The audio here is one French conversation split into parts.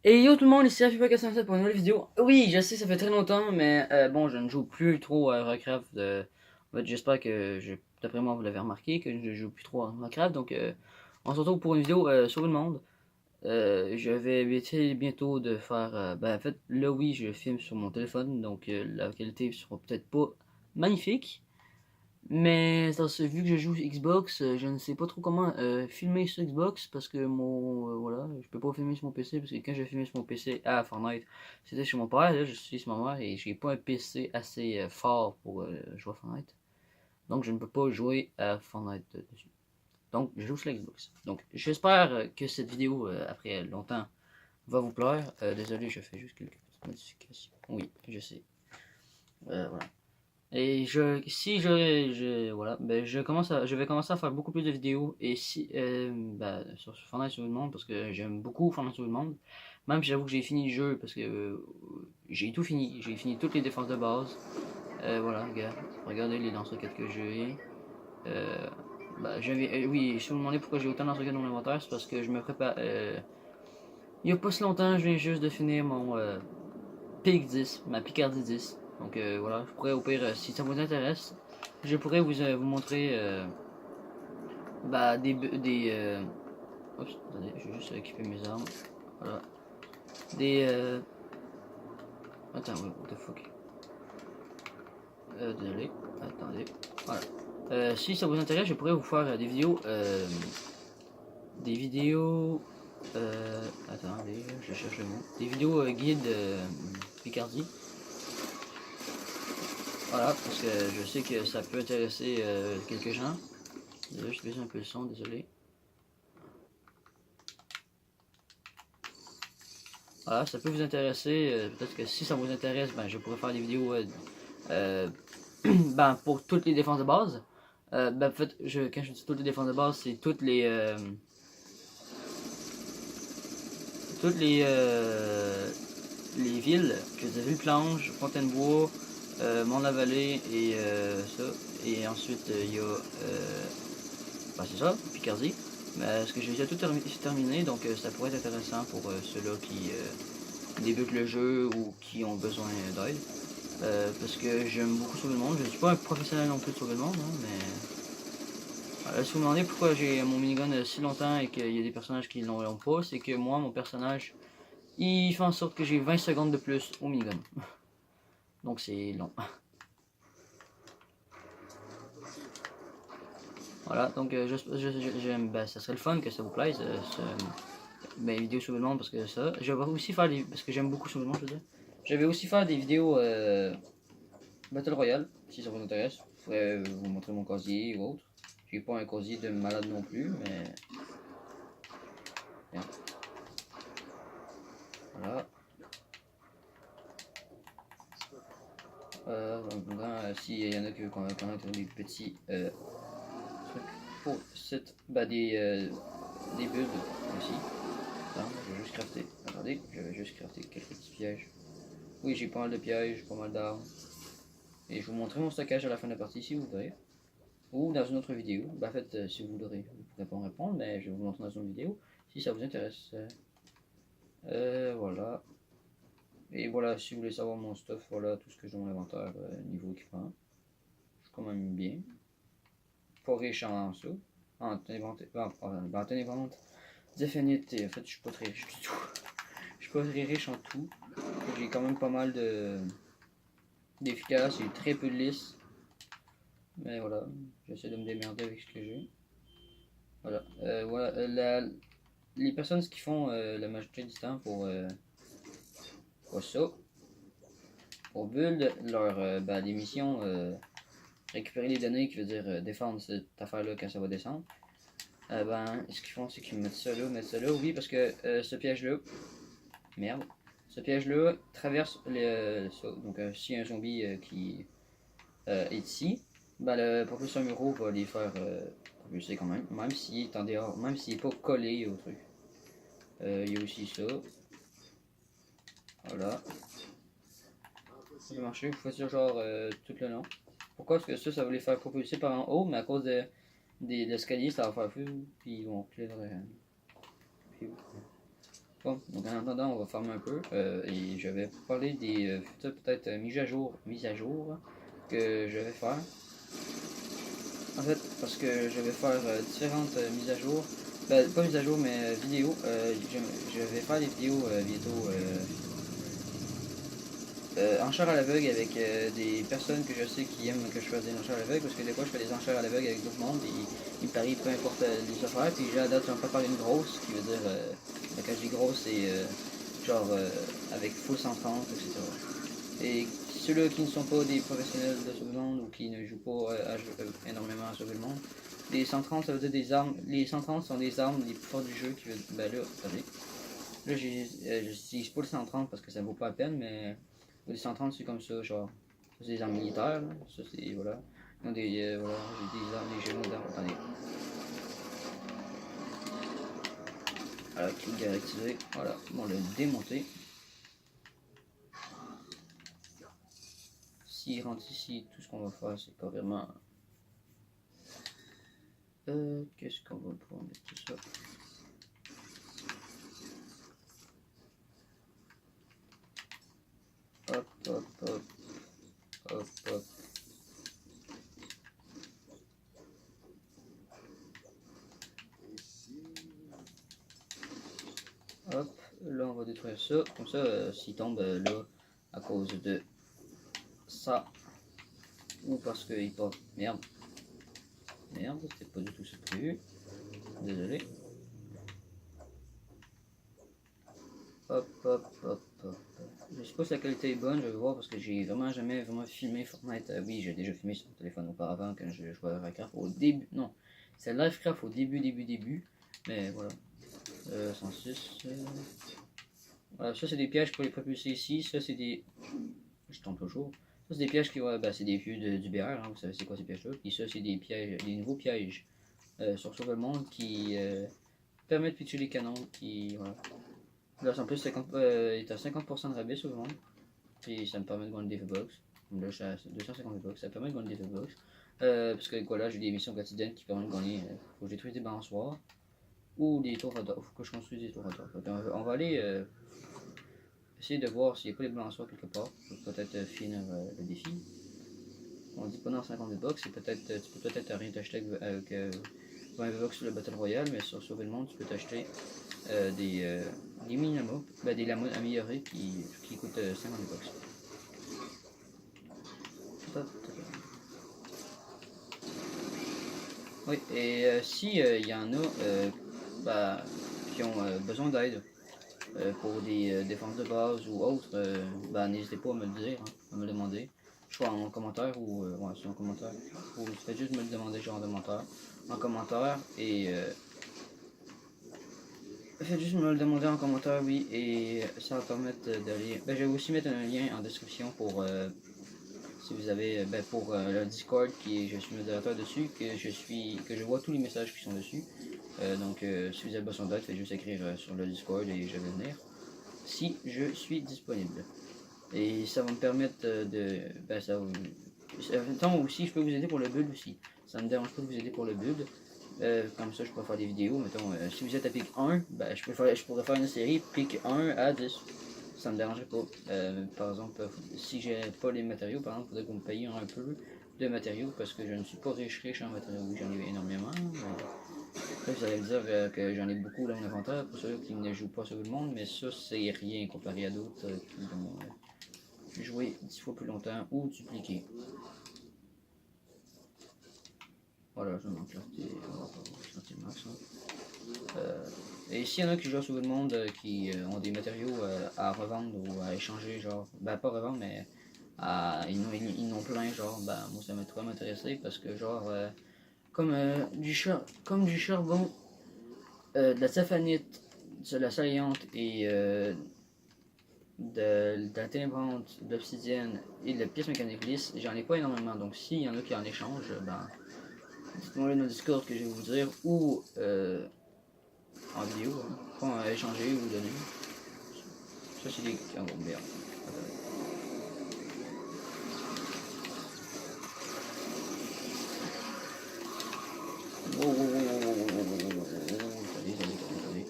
Et yo tout le monde, ici Afipa407 pour une nouvelle vidéo. Oui, je sais, ça fait très longtemps, mais bon, je ne joue plus trop à Warcraft. En fait, j'espère que, d'après moi, vous l'avez remarqué, que je ne joue plus trop à Warcraft. Donc, on se retrouve pour une vidéo sur le monde. Je vais essayer bientôt de faire. En fait, là, oui, je filme sur mon téléphone, donc la qualité sera peut-être pas magnifique. Mais vu que je joue Xbox, je ne sais pas trop comment filmer sur Xbox parce que voilà, je peux pas filmer sur mon PC parce que quand j'ai filmé sur mon PC à Fortnite, c'était chez mon père, là je suis chez ma mère et j'ai pas un PC assez fort pour jouer à Fortnite. Donc je ne peux pas jouer à Fortnite dessus. Donc je joue sur la Xbox. Donc j'espère que cette vidéo après longtemps va vous plaire. Désolé, je fais juste quelques petites modifications. Oui, je sais. Voilà. Et si voilà, je vais commencer à faire beaucoup plus de vidéos et si, sur Fortnite sur le monde parce que j'aime beaucoup Fortnite sur le monde. Même si j'avoue que j'ai fini le jeu parce que j'ai tout fini, j'ai fini toutes les défenses de base. Voilà, regardez les lance-roquettes que j'ai. Euh, oui, si vous me demandez pourquoi j'ai autant de lance-roquettes dans mon inventaire, c'est parce que je me prépare. Il y a pas si longtemps, je viens juste de finir mon Pic 10, ma Picardie 10. Donc voilà, je pourrais au pire, si ça vous intéresse, je pourrais vous montrer oups, attendez, je vais juste équiper mes armes. Voilà. Des... Attends, what the fuck. Désolé, attendez. Voilà. Si ça vous intéresse, je pourrais vous faire des vidéos... des vidéos... attendez, je cherche le mot. Des vidéos guide Picardie. Voilà, parce que je sais que ça peut intéresser quelques gens. Désolé, je baisse un peu le son, désolé. Voilà, ça peut vous intéresser. Peut-être que si ça vous intéresse, ben, je pourrais faire des vidéos euh, pour toutes les défenses de base. En fait, quand je dis toutes les défenses de base, c'est toutes les villes, que vous avez Villeplange, Fontainebleau, Mont-la-Vallée et ça. Et ensuite, il y a, c'est ça, Picardie. Mais ce que j'ai déjà tout terminé, donc ça pourrait être intéressant pour ceux-là qui débutent le jeu ou qui ont besoin d'aide. Parce que j'aime beaucoup sauver le monde. Je ne suis pas un professionnel non plus de sauver le monde, hein, mais si vous me demandez pourquoi j'ai mon minigun si longtemps et qu'il y a des personnages qui l'ont pas, c'est que moi, mon personnage, il fait en sorte que j'ai 20 secondes de plus au minigun. Donc c'est long. Voilà, donc ça serait le fun que ça vous plaise, mes vidéos sur le monde parce que ça. Je vais aussi faire des, parce que j'aime beaucoup sur le monde, je veux dire. Je vais aussi faire des vidéos Battle Royale, si ça vous intéresse. Je pourrais vous montrer mon casier ou autre. J'ai pas un casier de malade non plus, mais. Bien. Voilà. S'il y en a qui veulent connaître des petits trucs pour cette. Des builds aussi. Attends, je vais juste crafter. Attendez, je vais juste crafter quelques petits pièges. Oui, j'ai pas mal de pièges, pas mal d'armes. Et je vais vous montrer mon stockage à la fin de la partie si vous voudrez. Ou dans une autre vidéo. En fait, si vous voudrez, vous ne pourrez pas me répondre, mais je vais vous montrer dans une vidéo si ça vous intéresse. Voilà. Et voilà, si vous voulez savoir mon stuff, voilà tout ce que j'ai dans mon inventaire niveau équipement. Je suis quand même bien. Pas riche en ça. En tenez vente. Définite, en fait, je suis pas très riche du tout. Je suis pas très riche en tout. J'ai quand même pas mal d'efficaces, j'ai très peu de listes. Mais voilà, j'essaie de me démerder avec ce que j'ai. Voilà. Les personnes qui font la majorité du temps pour ça, pour build leur des missions, récupérer les données, qui veut dire défendre cette affaire-là quand ça va descendre, ce qu'ils font, c'est qu'ils mettent ça là, oui, parce que ce piège-là, merde, ce piège-là traverse ça. Donc, si un zombie qui est ici, le propulseur muro va les faire propulser quand même s'il est en dehors, même s'il n'est pas collé au truc. Il y a aussi ça. Voilà. Ça peut marcher, vous faites ça genre tout le long. Pourquoi? Parce que ça va les faire propulser par en haut, mais à cause de l'escalier, ça va faire fou, puis ils vont reculer dans le. Puis, Bon, donc en attendant, on va farmer un peu et je vais parler des futures peut-être mises à jour que je vais faire. En fait, parce que je vais faire différentes mises à jour. Ben, pas mises à jour, mais vidéos. Je vais faire des vidéos bientôt enchères à l'aveugle avec des personnes que je sais qui aiment que je fasse des enchères à l'aveugle. Parce que des fois, je fais des enchères à l'aveugle avec d'autres mondes et ils parient peu importe les affaires. Puis j'ai à date, j'en prépare une grosse, qui veut dire, quand je dis grosse, c'est genre avec full 130, etc. Et ceux-là qui ne sont pas des professionnels de sauver le monde ou qui ne jouent pas énormément à sauver le monde, les 130 ça veut dire des armes. Les 130 sont des armes les plus fortes du jeu qui veut. Ben là, attendez. Là j'utilise pas le 130 parce que ça vaut pas la peine, mais les 130 c'est comme ça, genre. C'est des armes militaires, là. Ça c'est. Voilà. Voilà, j'ai des armes, des gémeaux d'armes. Attendez. Voilà, clic à activer. Voilà, on l'a démonté. S'il rentre ici, tout ce qu'on va faire, c'est pas vraiment. Qu'est-ce qu'on va pouvoir mettre tout ça? Hop, hop, hop. Hop, hop. Hop, là on va détruire ça. Comme ça, s'il tombe là, à cause de ça, ou parce qu'il part. Merde. Merde, c'était pas du tout ce prévu. Désolé. Hop, hop, hop, hop. Je sais pas si la qualité est bonne, je vais voir parce que j'ai vraiment jamais vraiment filmé Fortnite. Oui, j'ai déjà filmé sur mon téléphone auparavant quand je jouais à Minecraft au début. Non, c'est Livecraft au début. Mais voilà. 106. Voilà, ça c'est des pièges pour les propulser ici. Ça c'est des. Je tombe toujours. Ça c'est des pièges qui vont. C'est des pieux du BR, hein, vous savez c'est quoi ces pièges-là. Puis ça c'est des pièges, des nouveaux pièges sur Sauver le Monde qui permettent de pitcher les canons. Qui. Voilà. Là, en plus, est à 50% de rabais sur le monde. Puis ça me permet de gagner des V-Bucks. Là, je suis à 250 V-Bucks. Ça permet de gagner des V-Bucks. Parce que voilà, j'ai des missions quotidiennes qui permettent de gagner. Faut que je détruise des balançoires. Ou des tours à d'or. Faut que je construise des tours à d'or. On va aller essayer de voir s'il n'y a pas des balançoires quelque part. Pour peut-être finir le défi. On dit pas dans 50 V-Bucks. Tu peux peut-être rien t'acheter avec 20 V-Bucks sur le Battle Royale. Mais sur Sauver le Monde, tu peux t'acheter des mini-lamas, des lamas améliorés qui coûtent 50 bucks. Oui, et si il y en a qui ont besoin d'aide pour des défenses de base ou autres, n'hésitez pas à me le dire, hein, à me le demander. Soit en commentaire ou ouais, c'est en commentaire. Ou faites juste me le demander genre en commentaire et faites juste me le demander en commentaire, oui, et ça va permettre d'aller. Je vais aussi mettre un lien en description pour si vous avez pour le Discord je suis modérateur dessus, que je vois tous les messages qui sont dessus. Donc si vous avez besoin d'aide, faites juste écrire sur le Discord et je vais venir. Si je suis disponible. Et ça va me permettre Tant aussi je peux vous aider pour le build aussi. Ça me dérange pas de vous aider pour le build. Comme ça je peux faire des vidéos, mettons, si vous êtes à pic 1, je pourrais faire une série pic 1 à 10. Ça me dérangerait pas. Par exemple, si j'ai pas les matériaux, par exemple, il faudrait que vous me payiez un peu de matériaux parce que je ne suis pas riche en matériaux. Oui, j'en ai énormément. Là, vous allez me dire que j'en ai beaucoup dans mon inventaire pour ceux qui ne jouent pas sur le monde, mais ça, c'est rien comparé à d'autres qui vont jouer 10 fois plus longtemps ou dupliquer. Voilà, je manque clarté max. Et s'il y en a qui jouent sur le monde qui ont des matériaux à revendre ou à échanger, genre, pas revendre, mais ils n'ont plein, genre, moi ça m'a trop m'intéresser parce que, genre, comme du charbon, de la saphanite, de la saliente et de la timbrante, de l'obsidienne et de la pièce mécanique lisse, j'en ai pas énormément. Donc s'il y en a qui en échangent, dites-moi dans le Discord que je vais vous dire ou en vidéo, hein, pas échanger ou donner. Ça c'est des. Ah bon, merde. Attendez.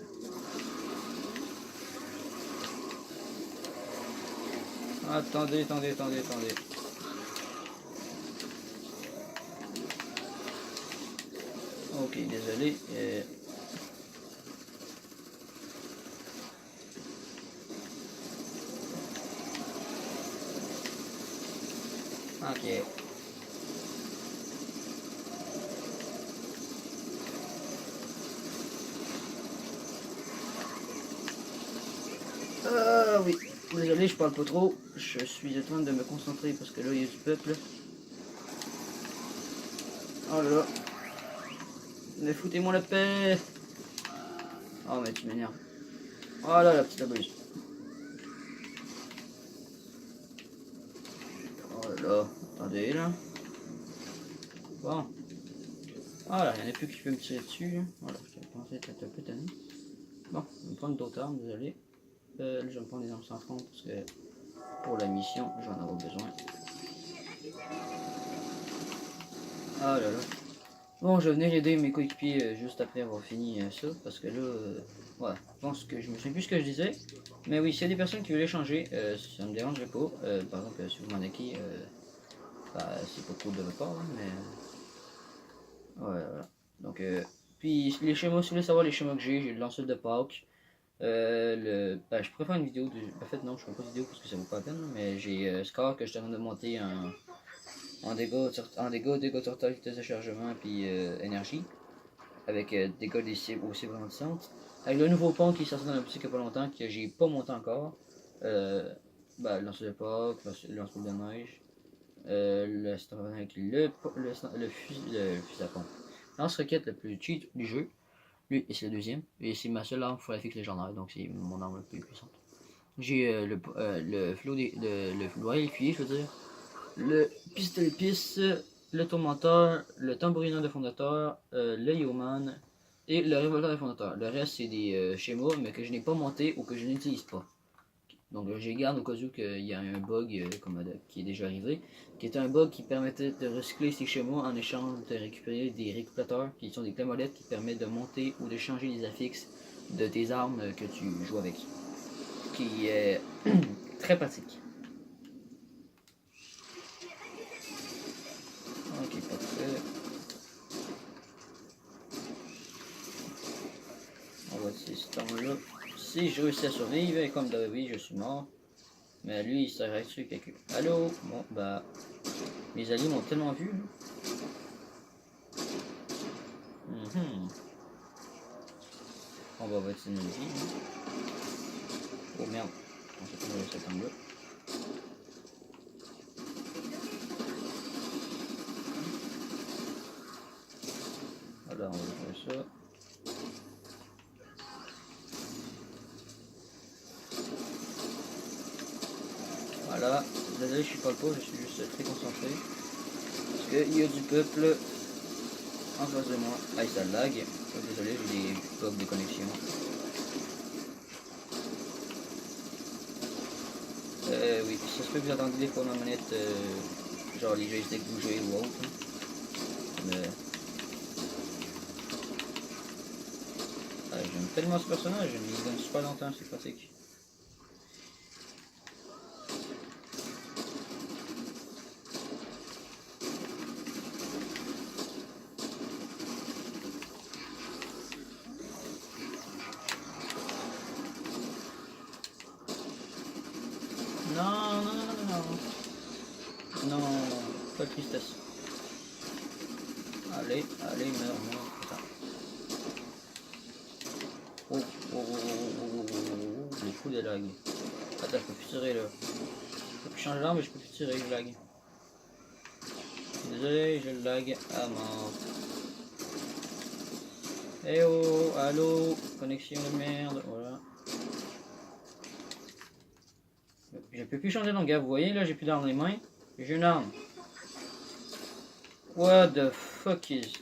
Attendez, attendez, attendez, attendez. Ok, désolé. Ok. Ah oui. Désolé, je parle pas trop. Je suis en train de me concentrer parce que là, il y a du peuple. Oh là là. Mais foutez-moi la paix. Oh, mais tu m'énerves. Oh là, la petite abuse. Oh là là. Attendez, là. Bon. Voilà, il n'y en a plus qui peut me tirer dessus. Là. Voilà, je pensais être un peu tanné. Bon, je vais me prendre d'autres armes, désolé. Là, je vais me prendre des armes sans front parce que pour la mission, je vais en avoir besoin. Ah là là. Bon, je venais aider mes coéquipiers juste après avoir fini ça, parce que là, ouais, je pense que je me souviens plus ce que je disais. Mais oui, s'il y a des personnes qui veulent échanger, ça me dérangerait pas. Par exemple, si vous m'en acquis, bah, c'est pas cool de votre part, hein, mais ouais, voilà. Donc, puis les schémas, si vous voulez savoir les schémas que j'ai le lanceur de Pâques. Ben, je pourrais faire une vidéo de. En fait, non, je ne ferai pas de vidéo parce que ça vaut pas la peine, mais j'ai Scar que je suis en train de monter en dégâts, total, vitesse de chargement, puis énergie, avec dégâts des cibles aussi ralentissantes. Avec le nouveau pont qui est sorti dans la boutique il n'y a pas longtemps, que j'ai pas monté encore. Ben, le lancer de Pâques, le lance de neige, le stand avec le fusil à pompe. Lance-roquette le plus cheat du jeu. Lui, et c'est le deuxième. Et c'est ma seule arme fixe légendaire, donc c'est mon arme la plus puissante. J'ai le flot le loyal fuyé, je veux dire. Le pistolet piste, le tourmenteur, le tambourinin de fondateur, le yeoman et le revolver de fondateur. Le reste, c'est des schémas, mais que je n'ai pas monté ou que je n'utilise pas. Donc je les garde au cas où il y a un bug qui est déjà arrivé, qui est un bug qui permettait de recycler ces schémas en échange de récupérer des récupérateurs, qui sont des clés molettes qui permettent de monter ou de changer les affixes de tes armes que tu joues avec. Qui est très pratique. Ok, parfait. On va essayer ce temps-là. Si je réussis à survivre, et comme d'habitude, oui, je suis mort. Mais lui, il s'arrête sur quelqu'un. Allô? Bon, bah. Mes alliés m'ont tellement vu. On va voter une vie. Oh merde. On s'est trouvé cet angle-là. Voilà, on va faire ça. Voilà. Désolé, je suis pas le pot, je suis juste très concentré. Parce qu'il y a du peuple en face de moi. Ah, ça lag. Désolé, j'ai des bugs de connexion. Oui, ça se peut que vous entendez des fois ma manette, genre les joysticks bouger ou autre. Mais... j'aime tellement ce personnage, il me donne super longtemps, c'est pratique. Non, non, non, non, non. Non, pas de tristesse. Allez, allez, meurs-moi. Oh, oh, oh, oh, oh, oh, oh, les coups de lag. Attends, je peux plus tirer là. Je peux plus changer d'arme, mais je peux plus tirer, je lag. Désolé, je lag à mort. Eh oh, allô, connexion de merde, voilà. Je peux plus changer d'arme, gars, vous voyez là, j'ai plus d'arme dans les mains. J'ai une arme. What the fuck is...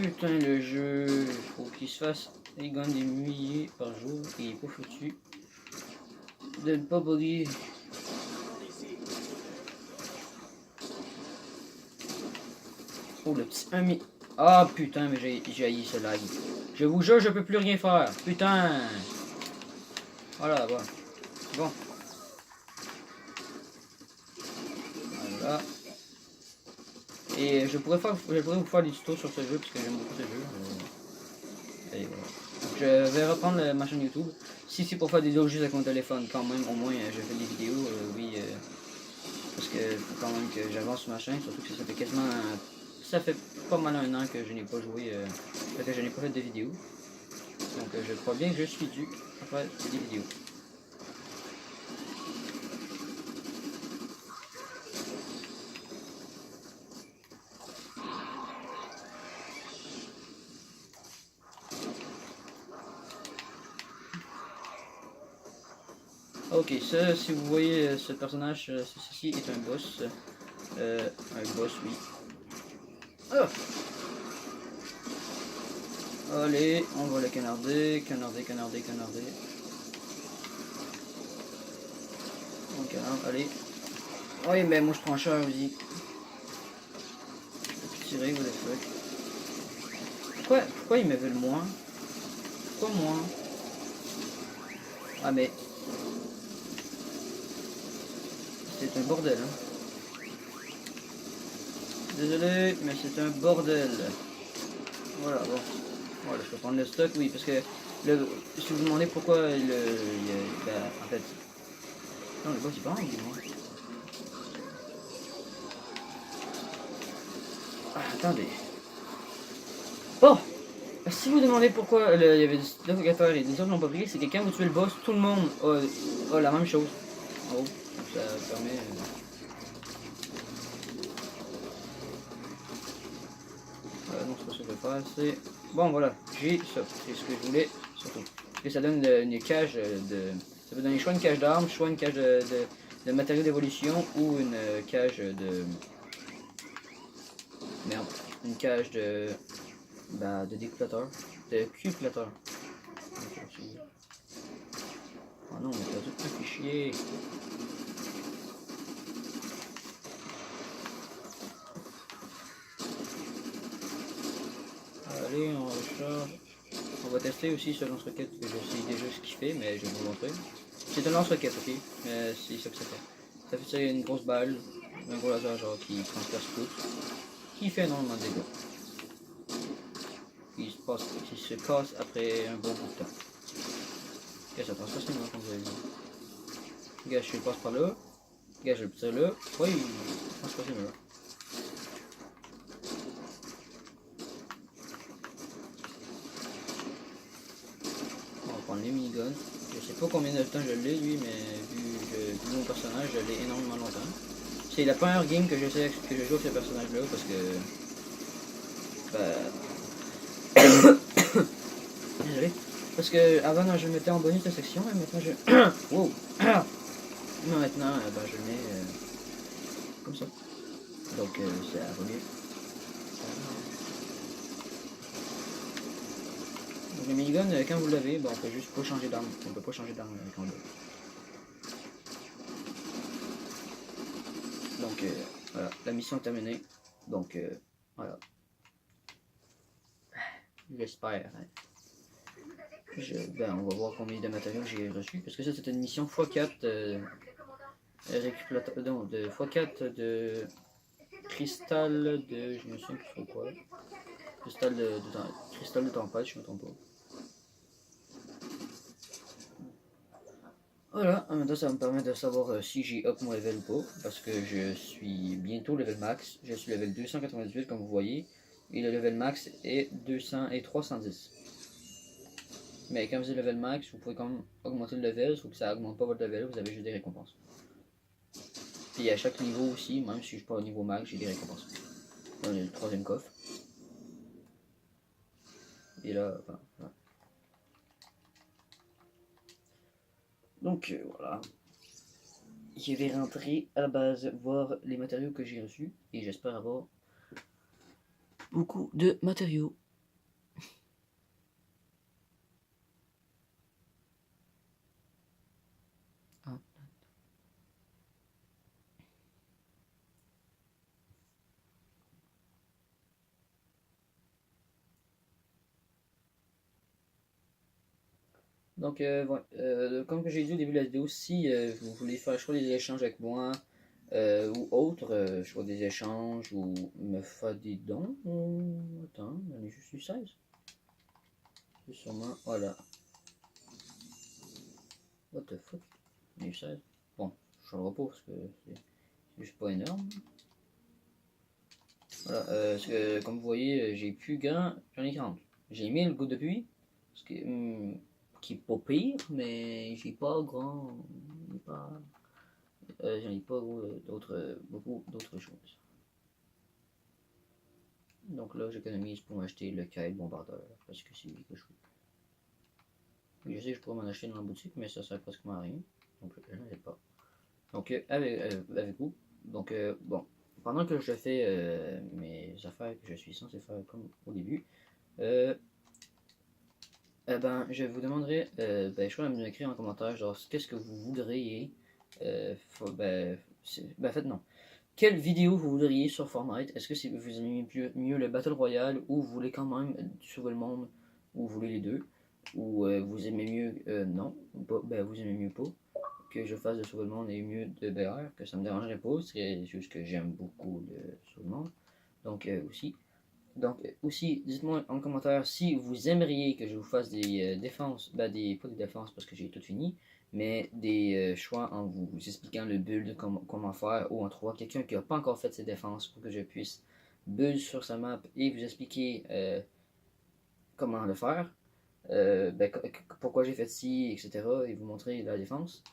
Putain, le jeu, faut qu'il se fasse. Il gagne des milliers par jour et il est pas foutu de ne pas bugger. Oh, le petit 1 Ah putain, mais j'ai haï ce lag. Je vous jure, je peux plus rien faire. Putain. Voilà, bon. Bon. Voilà. Et je pourrais vous faire des tutos sur ce jeu parce que j'aime beaucoup ce jeu. Et voilà. Donc, je vais reprendre ma chaîne YouTube. Si c'est pour faire des vidéos juste avec mon téléphone, quand même, au moins je fais des vidéos, oui. Parce que faut quand même que j'avance sur ma chaîne, surtout que ça fait quasiment. Ça fait pas mal un an que je n'ai pas joué, que je n'ai pas fait de vidéos. Donc je crois bien que je suis dû à faire des vidéos. Ok, ça, si vous voyez ce personnage, ceci est un boss. Un boss, oui. Ah! Allez, on va le canarder, canarder. On canarde, allez. Oui, mais moi je prends cher aussi. Je peux plus tirer, what the fuck. Pourquoi ils me veulent moins? Pourquoi moi? Ah mais... C'est un bordel, hein. Désolé, mais c'est un bordel. Voilà, bon. Voilà, je peux prendre le stock, oui, parce que si vous vous demandez pourquoi en fait... Non, le boss il part, dis-moi. Ah, attendez. Bon, si vous demandez pourquoi il y avait des locataires et des autres n'ont pas pris, c'est que quand vous tuez le boss, tout le monde a la même chose. En haut, ça permet... non, c'est pas ça que je vais faire, c'est... Bon, voilà, j'ai ça, c'est ce que je voulais, surtout. Et ça donne une cage de... Ça peut donner soit une cage d'armes, soit une cage de matériaux d'évolution, ou une cage de... Merde, une cage de... Bah, de découplateur. De cuplateur. Oh non, on a perdu un fichier. Allez, on recharge. On va tester aussi ce lance-roquette que je sais déjà ce qu'il fait, mais je vais vous montrer. C'est un lance-roquette, ok? C'est ça que ça fait. Ça fait tirer une grosse balle, un gros laser genre qui transperce tout, qui fait énormément de dégâts. Il se casse après un bon bout de temps. Ok, ça transperce les mains comme vous avez vu. Gars, je le passe par là. Gars, je le tire là. Oui, il transperce les mains. On va prendre les miniguns. Je sais pas combien de temps je l'ai lui, mais vu mon personnage, je l'ai énormément longtemps. C'est la première game que je joue avec ce personnage là parce que... Bah... Désolé. Parce que avant je le mettais en bonus de section et maintenant je... wow. Mais maintenant bah, je le mets comme ça. Donc ça va mieux. Donc le minigun, quand vous l'avez, bah, on peut juste pas changer d'arme. On peut pas changer d'arme quand on l'a. Donc voilà, la mission est terminée. Donc voilà. J'espère. Hein. Ben, on va voir combien de matériaux j'ai reçu. Parce que ça c'est une mission x4 récupérateur de x4 de cristal de. Je me souviens plus trop quoi. Cristal de tempête, je me trompe pas. Voilà, maintenant ça va me permettre de savoir si j'ai up mon level ou pas, parce que je suis bientôt level max, je suis level 298 comme vous voyez, et le level max est 200 et 310. Mais quand vous êtes level max, vous pouvez quand même augmenter le level, sauf que ça augmente pas votre level, vous avez juste des récompenses. Puis à chaque niveau aussi, même si je suis pas au niveau max, j'ai des récompenses. Là, on a le troisième coffre. Et là, enfin, voilà. Donc voilà. Je vais rentrer à la base voir les matériaux que j'ai reçus et j'espère avoir beaucoup de matériaux. Ah. Donc, comme j'ai dit au début de la vidéo, si vous voulez faire choix des échanges avec moi, ou autre, je vois des échanges ou me faire des dons. Attends, j'en ai juste eu 16. C'est sûrement, voilà. What the fuck? J'en ai eu 16. Bon, je changerai pas parce que c'est juste pas énorme. Voilà, parce que comme vous voyez, j'ai plus grand, j'en ai 40. J'ai mis le goutte de pluie, qui est pas pire, mais j'ai pas grand, j'en ai pas beaucoup d'autres choses. Donc là, j'économise pour m'acheter le Kyle Bombardeur, parce que c'est lui que je veux. Je sais que je pourrais m'en acheter dans la boutique, mais ça sert pratiquement à rien. Donc je n'en ai pas. Donc avec vous. Donc bon, pendant que je fais mes affaires que je suis censé faire comme au début, ben, je vous demanderai, je crois, de me écrire en commentaire, genre, qu'est-ce que vous voudriez, faites non. Quelle vidéo vous voudriez sur Fortnite? Est-ce que vous aimez mieux le Battle Royale, ou vous voulez quand même sauver le monde, ou vous voulez les deux, ou vous aimez mieux, non, pas, vous aimez mieux pas, que je fasse de sauver le monde et mieux de BR, que ça me dérangerait pas, c'est juste que j'aime beaucoup le sauver le monde, donc aussi. Donc, aussi, dites-moi en commentaire si vous aimeriez que je vous fasse des défenses, pas des défenses parce que j'ai tout fini, mais des choix en vous expliquant le build, comment faire, ou en trouvant quelqu'un qui n'a pas encore fait ses défenses pour que je puisse build sur sa map et vous expliquer comment le faire, pourquoi j'ai fait ci, etc. et vous montrer la défense.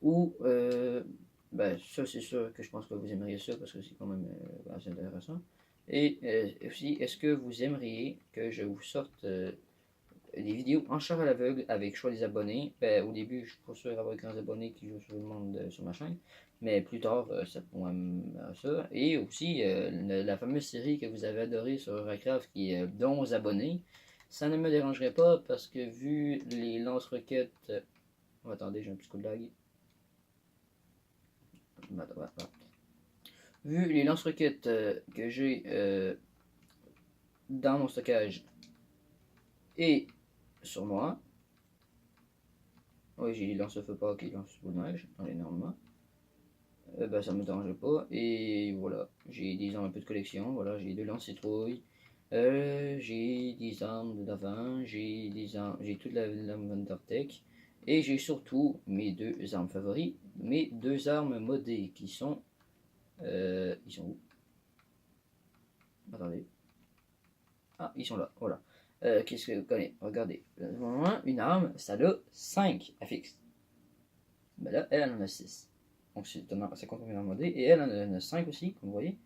Ou, ça c'est sûr que je pense que vous aimeriez ça parce que c'est quand même assez intéressant. Et aussi, est-ce que vous aimeriez que je vous sorte des vidéos en char à l'aveugle avec choix des abonnés? Au début, je suis pas sûr d'avoir 15 abonnés qui jouent sur le monde sur ma chaîne, mais plus tard, ça pourrait ça. Et aussi, la fameuse série que vous avez adorée sur Warcraft qui est 11 abonnés, ça ne me dérangerait pas parce que vu les lance-roquettes. Attendez, j'ai un petit coup de lag. Vu les lance-roquettes que j'ai dans mon stockage et sur moi, oui, j'ai les lance-feu pas qui lancent boule de neige dans les normalement, ça me dérange pas. Et voilà, j'ai des armes un peu de collection. Voilà, j'ai 2 lance-citrouilles, j'ai des armes d'avant, j'ai toute la Vandertech. Et j'ai surtout mes 2 armes favoris, mes 2 armes modées qui sont. Ils sont où? Attendez. Ah, ils sont là, voilà. Qu'est-ce que vous connaissez? Regardez. Une arme, ça a 5 affixes. Ben là, elle en a 6. Donc ça compte comme une arme modée. Et elle en a 5 aussi, comme vous voyez.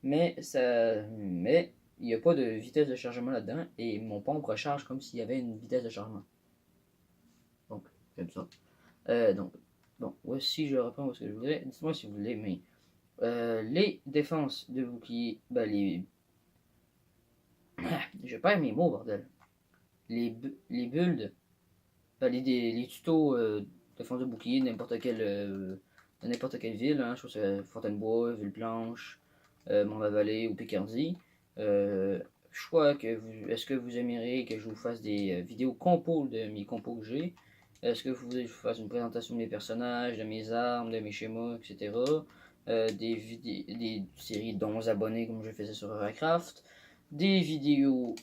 Mais il n'y a pas de vitesse de chargement là-dedans. Et mon pompe recharge comme s'il y avait une vitesse de chargement. Donc, comme ça. Donc, bon, voici, je reprends ce que je voulais. Dites-moi si vous voulez, mais les défenses de bouclier, je perds mes mots, bordel. Les builds, les tutos défense de bouclier de n'importe quelle ville, hein, je trouve que c'est Fontainebleau, Villeplanche, Mont-la-Vallée ou Picardie. Est-ce que vous aimeriez que je vous fasse des vidéos compos de mes compos que j'ai? Est-ce que vous voulez que je vous fasse une présentation de mes personnages, de mes armes, de mes schémas, etc. Des séries de 11 abonnés comme je faisais sur Warcraft, des vidéos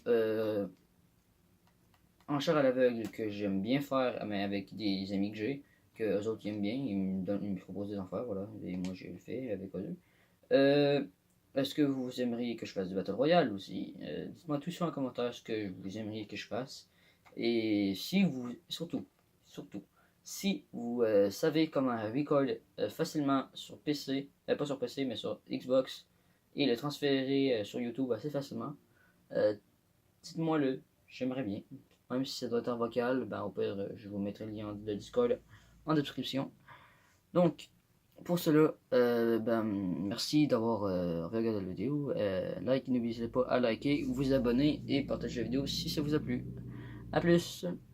en char à l'aveugle que j'aime bien faire, mais avec des amis que j'ai, que eux autres aiment bien, ils me proposent des affaires, voilà, et moi je le fais avec eux. Est-ce que vous aimeriez que je fasse du Battle Royale aussi? Dites-moi tout ça en commentaire, ce que vous aimeriez que je fasse. Et si vous, surtout, si vous savez comment record facilement sur PC, pas sur PC, mais sur Xbox, et le transférer sur YouTube assez facilement, dites-moi le, j'aimerais bien. Même si ça doit être en vocal, au pire, je vous mettrai le lien de Discord en description. Donc, pour cela, merci d'avoir regardé la vidéo. N'oubliez pas à liker, vous abonner et partager la vidéo si ça vous a plu. A plus!